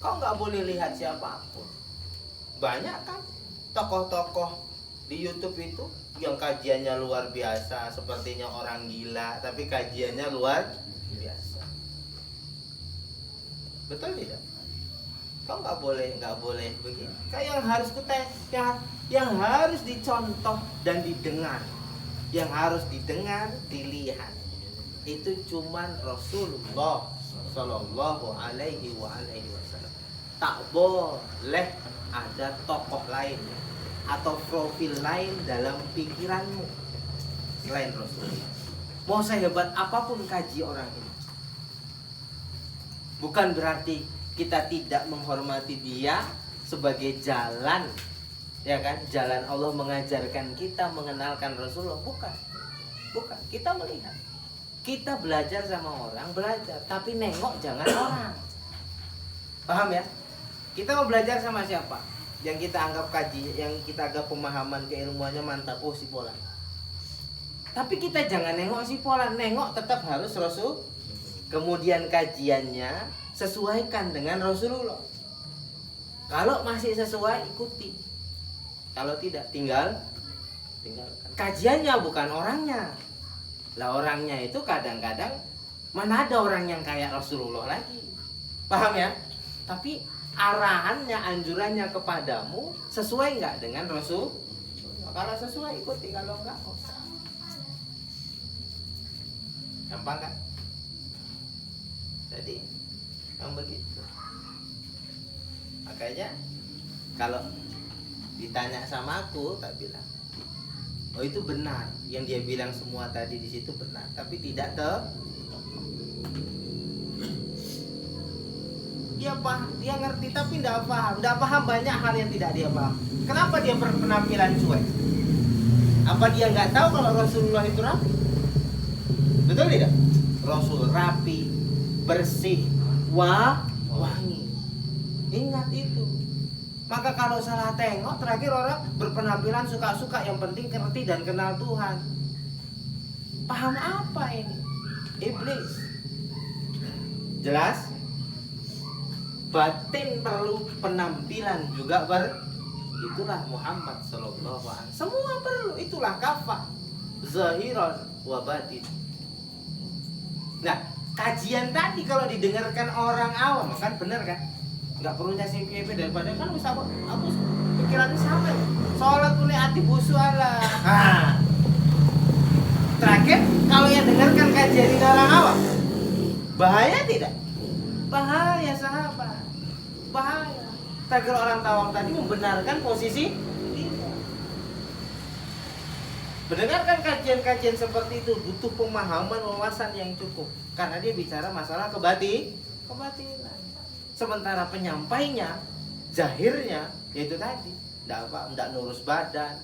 Kau nggak boleh lihat siapapun. Banyak kan tokoh-tokoh di YouTube itu yang kajiannya luar biasa, sepertinya orang gila, tapi kajiannya luar biasa. Betul tidak? Kau nggak boleh begini. Kayak yang harus kita, yang harus dicontoh dan didengar, yang harus didengar, dilihat, itu cuman Rasulullah Shallallahu Alaihi Wasallam. Tak boleh ada tokoh lain atau profil lain dalam pikiranmu selain Rasulullah. Mau sehebat apapun kaji orang ini, bukan berarti kita tidak menghormati dia sebagai jalan, ya kan? Jalan Allah mengajarkan kita mengenalkan Rasulullah, bukan. Kita melihat, kita belajar sama orang, belajar, tapi nengok jangan orang. Paham ya? Kita mau belajar sama siapa? Yang kita anggap kaji, yang kita anggap pemahaman keilmuannya mantap, oh si Polan. Tapi kita jangan nengok si Polan, nengok tetap harus Rasul. Kemudian kajiannya sesuaikan dengan Rasulullah. Kalau masih sesuai, ikuti. Kalau tidak, tinggalkan. Kajiannya bukan orangnya. Lah orangnya itu kadang-kadang mana ada orang yang kayak Rasulullah lagi. Paham ya? Tapi arahannya, anjurannya kepadamu sesuai nggak dengan Rasul? Kalau sesuai ikuti, kalau enggak usah. Gampang kan? Jadi yang begitu. Makanya kalau ditanya sama aku, tak bilang, oh itu benar, yang dia bilang semua tadi di situ benar, tapi tidak dia ngerti tapi tidak paham banyak hal yang tidak dia paham. Kenapa dia berpenampilan cuek? Apa dia nggak tahu kalau Rasulullah itu rapi? Betul tidak? Rasul rapi, bersih, wangi. Ingat itu. Maka kalau salah tengok, terakhir orang berpenampilan suka-suka, yang penting ngerti dan kenal Tuhan. Paham apa ini? Iblis. Jelas? Batin perlu, penampilan juga itulah Muhammad sallallahu alaihi wasallam. Semua perlu, itulah kafah. Zahiran wa batin. Nah, kajian tadi kalau didengarkan orang awam kan benar kan? Nggak perlu nyasing PP daripada kan bisa aku pikirannya sama. Sholat punya hati busu Allah. Terakhir kalau yang dengarkan kajian ini orang awam, bahaya tidak? Bahaya sahabat, bahaya. Terakhir orang tawang tadi membenarkan posisi dia. Mendengarkan kajian-kajian seperti itu butuh pemahaman, wawasan yang cukup, karena dia bicara masalah kebatinan. Sementara penyampainya, zahirnya, yaitu tadi, enggak ngurus badan,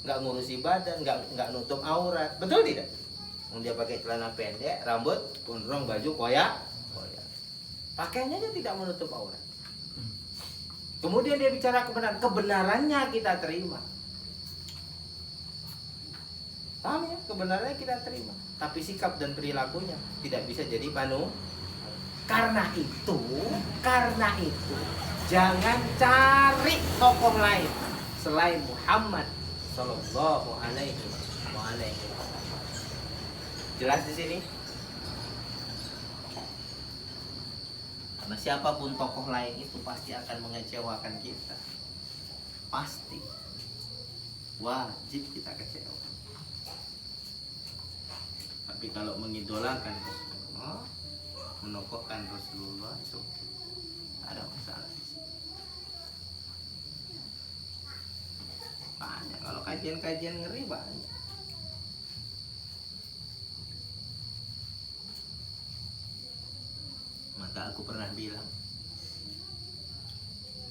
enggak ngurusi badan, enggak nutup aurat, betul tidak? Dia pakai celana pendek, rambut gondrong, baju koyak. Pakaiannya dia tidak menutup aurat. Kemudian dia bicara kebenarannya kita terima. Paham ya? Kebenarannya kita terima, tapi sikap dan perilakunya tidak bisa jadi panutan. Karena itu jangan cari tokoh lain selain Muhammad Sallallahu Alaihi Wasallam. Jelas di sini? Karena siapapun tokoh lain itu pasti akan mengecewakan kita. Pasti. Wajib kita kecewa. Tapi kalau mengidolakan Rasulullah, menokohkan Rasulullah, itu ada masalah di sini. Banyak kalau kajian-kajian ngeri banyak. Maka aku pernah bilang,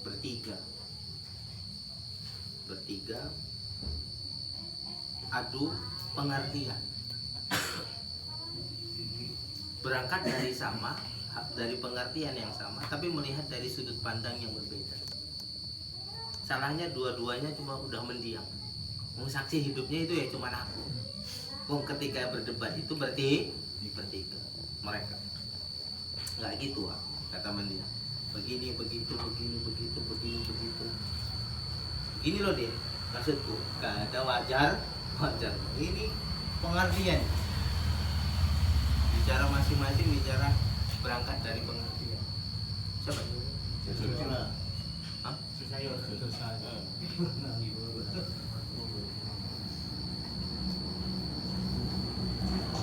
bertiga adu pengertian. Berangkat dari pengertian yang sama, tapi melihat dari sudut pandang yang berbeda. Salahnya dua-duanya cuma udah mendiam. Saksi hidupnya itu ya cuma aku. Ketika berdebat itu bertiga mereka. Nggak gitu kata mendiam. begini begitu begini. Gini loh deh, maksudku gak ada wajar. Ini pengertian. Bicara masing-masing, bicara berangkat dari pengertian. Siapa? Hah?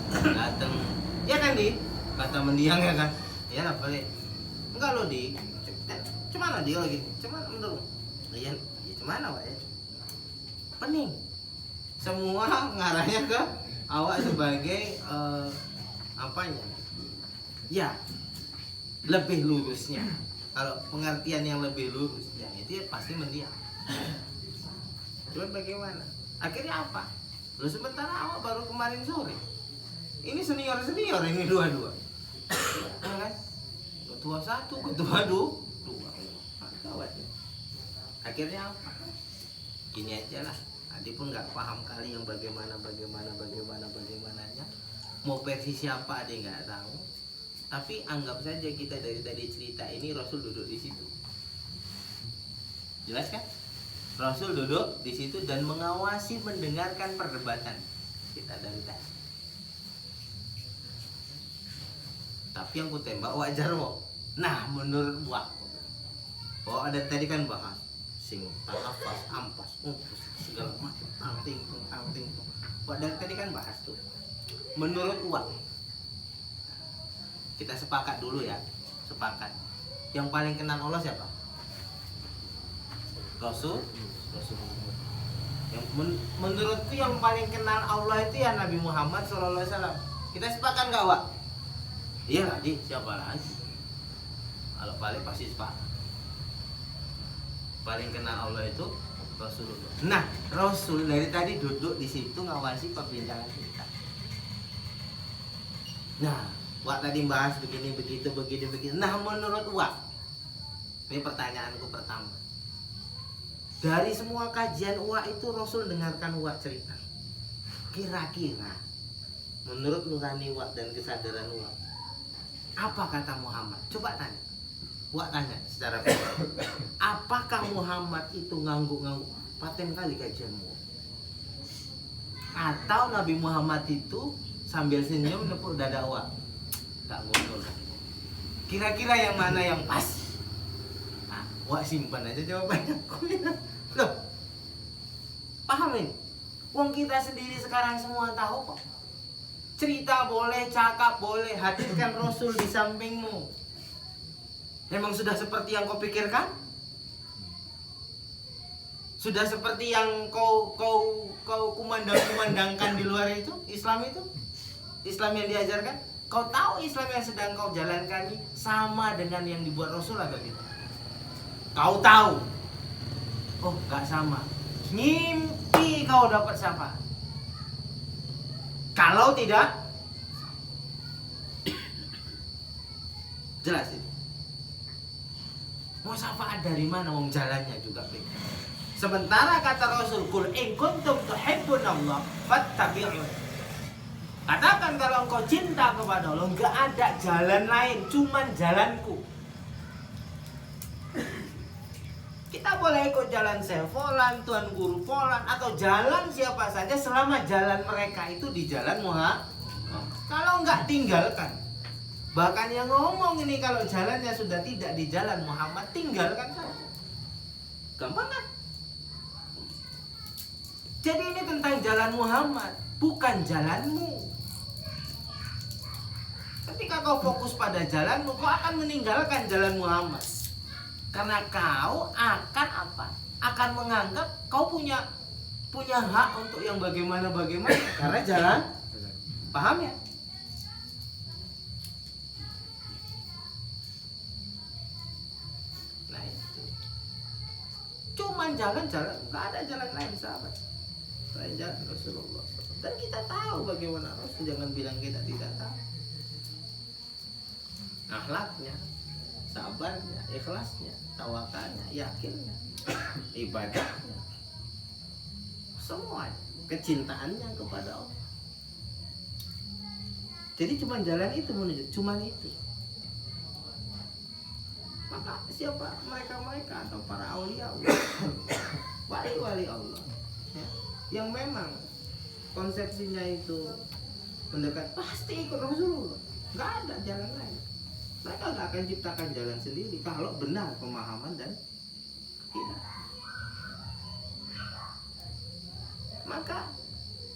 Datang, ya kan di kata mendiang ya kan? Ya lah balik. Enggak lo di, cuman dia lagi, cuman menurut, ya cuman apa ya? Pening. Semua ngarahnya ke awak sebagai apanya? Ya, lebih lurusnya. Kalau pengertian yang lebih lurus, ya itu ya pasti mendiam. Cuman bagaimana? Akhirnya apa? Lu sementara awak baru kemarin sore. Ini senior ini dua-dua. Kan? Ketua satu, ketua dua. Akhirnya apa? Gini aja lah. Adi pun nggak paham kali yang bagaimananya. Mau versi siapa Adi nggak tahu. Tapi anggap saja kita dari tadi cerita ini Rasul duduk di situ. Jelas kan? Rasul duduk di situ dan mengawasi, mendengarkan perdebatan kita dari tadi. Tapi yang ku tembak wajar kok. Nah, menurut gua, ada tadi kan bahas sing tanafas, ampas, segala macam, anting. Dari tadi kan bahas tuh. Menurut gua, kita sepakat dulu ya, sepakat. Yang paling kenal Allah siapa? Rasul. Yang menurutku yang paling kenal Allah itu ya Nabi Muhammad SAW. Kita sepakat nggak, Wak? Iya lah, siapa lagi? Kalau paling pasti sepakat. Paling kenal Allah itu Rasulullah. Nah, Rasul dari tadi duduk di situ ngawasi perbincangan kita. Nah, Wak tadi bahas begini. Nah, menurut Wak, ini pertanyaanku pertama. Dari semua kajian Wak itu Rasul dengarkan Wak cerita. Kira-kira menurut nurani Wak dan kesadaran Wak, apa kata Muhammad? Coba tanya. Wak tanya secara pribadi. Apakah Muhammad itu ngangguk-ngangguk? Paten kali kajianmu. Atau Nabi Muhammad itu sambil senyum nepuk dada Wak? Tak ngono. Kira-kira yang mana yang pas? Nah, Wak simpan aja jawabannya. Loh, pahamin? Wong kita sendiri sekarang semua tahu kok. Cerita boleh, cakap boleh, hadirkan Rasul di sampingmu. Memang sudah seperti yang kau pikirkan? Sudah seperti yang kau kumandangkan di luar itu, Islam itu? Islam yang diajarkan? Kau tahu Islam yang sedang kau jalankan ini sama dengan yang dibuat Rasul atau tidak? Kau tahu? Oh, gak sama. Ngimpi kau dapat syafaat. Kalau tidak, jelas itu. Mau syafaat dari mana? Mau jalannya juga beda. Sementara kata Rasul, "Qul in kuntum tuhibbunallah fattabi'un." Katakan kalau engkau cinta kepada Allah, enggak ada jalan lain, cuman jalanku. Kita boleh ikut jalan saya Volan, Tuan Guru Volan, atau jalan siapa saja selama jalan mereka itu di jalan Muhammad. Kalau enggak tinggalkan. Bahkan yang ngomong ini kalau jalannya sudah tidak di jalan Muhammad, tinggalkan saja. Gampang kan? Jadi ini tentang jalan Muhammad, bukan jalanmu. Ketika kau fokus pada jalanmu, kau akan meninggalkan jalan Muhammad. Karena kau akan apa? Akan menganggap kau punya hak untuk yang bagaimana. Karena jalan, paham ya? Nah itu. Cuman jalan, nggak ada jalan lain sahabat. Selain jalan Rasulullah. Dan kita tahu bagaimana Rasul, jangan bilang kita tidak tahu. Akhlaknya, sabarnya, ikhlasnya, tawakalnya, yakinnya, ibadahnya, semua kecintaannya kepada Allah. Jadi cuma jalan itu menuju, cuma itu. Maka Maka siapa mereka atau para aulia wali-wali Allah ya, yang memang konsepsinya itu mendekat, pasti ikut Rasulullah, nggak ada jalan lain. Mereka nggak akan ciptakan jalan sendiri kalau benar pemahaman dan akidah. Maka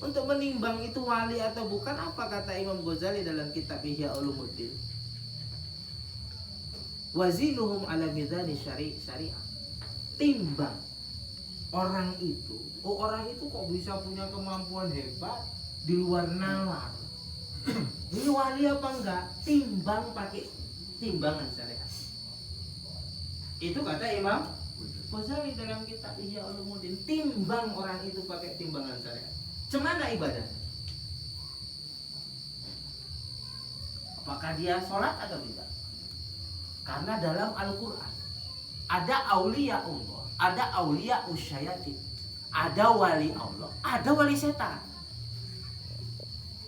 untuk menimbang itu wali atau bukan, apa kata Imam Ghazali dalam kitab Ihya Ulumuddin? Wazinuhum ala mizani syariah. Timbang orang itu, orang itu kok bisa punya kemampuan hebat di luar nalar. Ini wali apa enggak? Timbang pakai timbangan syariat. Itu kata Imam Ghazali dalam kitab Ihya Ulumuddin. Timbang orang itu pakai timbangan syariat. Cemana ibadah? Apakah dia sholat atau tidak? Karena dalam Al-Quran ada aulia Allah, ada aulia usyayatin, ada wali Allah, ada wali setan.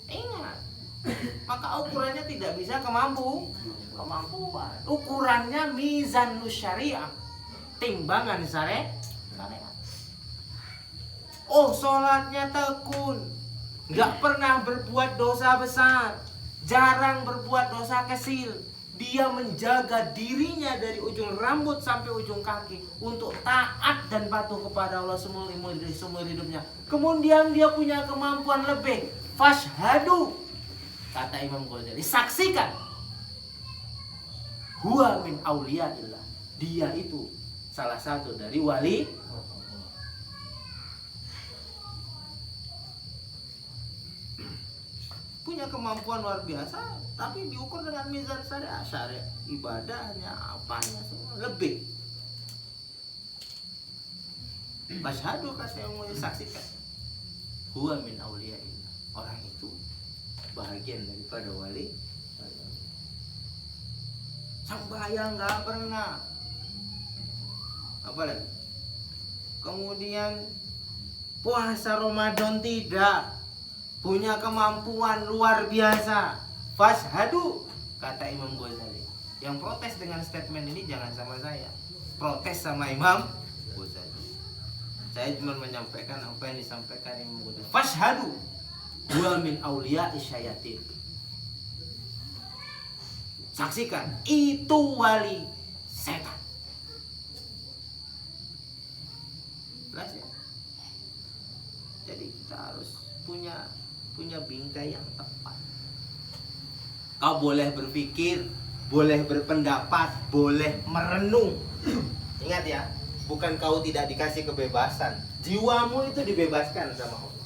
Ingat, maka ukurannya tidak bisa kemampuan. Ukurannya mizan syariah, timbangan syariat. Oh, sholatnya tekun, nggak pernah berbuat dosa besar, jarang berbuat dosa kecil. Dia menjaga dirinya dari ujung rambut sampai ujung kaki untuk taat dan patuh kepada Allah seumur hidupnya. Kemudian dia punya kemampuan lebih. Fashhadu, kata Imam Ghazali, saksikan. Huwa min auliyaillah. Dia itu salah satu dari wali. Punya kemampuan luar biasa, tapi diukur dengan mizan syariah, ibadahnya, apanya semua lebih. Masyhadu, kata yang mau disaksikan. Huwa min auliyaillah. Orang itu bahagian daripada wali. Sembahyang nggak pernah. Apalagi? Kemudian puasa Ramadan tidak. Punya kemampuan luar biasa. Fashhadu, kata Imam Ghazali. Yang protes dengan statement ini jangan sama saya, protes sama Imam Ghazali. Saya cuma menyampaikan apa yang disampaikan Imam Ghazali. Fashhadu huwa min auliya isyayatin. Saksikan, itu wali setan. Jelas ya? Jadi kita harus punya bingkai yang tepat. Kau boleh berpikir, boleh berpendapat, boleh merenung. Ingat ya, bukan kau tidak dikasih kebebasan. Jiwamu itu dibebaskan sama Allah.